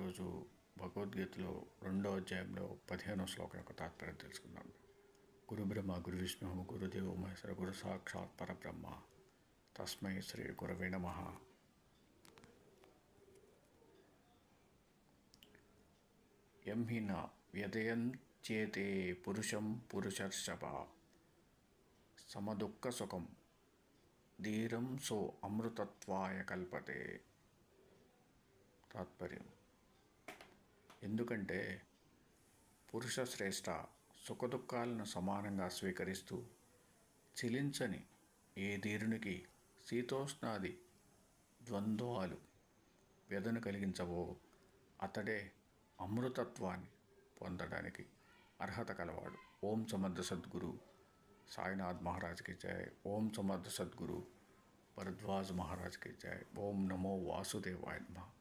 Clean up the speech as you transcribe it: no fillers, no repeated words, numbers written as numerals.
ఈరోజు భగవద్గీతలో 2వ అధ్యాయంలో 15వ శ్లోకం యొక్క తాత్పర్యం తెలుసుకుందాం. గురు బ్రహ్మ గురు విష్ణు గురుదేవో మహేశ్వర గురు సాక్షాత్ పరబ్రహ్మ తస్మై శ్రీ గురవే నమః. యం హి న వ్యదయంత్యేతే పురుషం పురుషర్షభ సమదుఃఖ సుఖం ధీరం సో అమృతత్వాయ కల్పతే. తాత్పర్యం: ఎందుకంటే పురుష శ్రేష్ఠ సుఖదుఖాలను సమానంగా స్వీకరిస్తూ చిలించని ఏ ధీరునికి శీతోష్ణాది ద్వంద్వాలు వ్యధను కలిగించవో అతడే అమృతత్వాన్ని పొందడానికి అర్హత కలవాడు. ఓం సమర్థ సద్గురు సాయినాథ్ మహారాజ్కి జై. ఓం సమర్థ సద్గురు భరద్వాజ్ మహారాజ్కి జై. ఓం నమో వాసుదేవాయ నమః.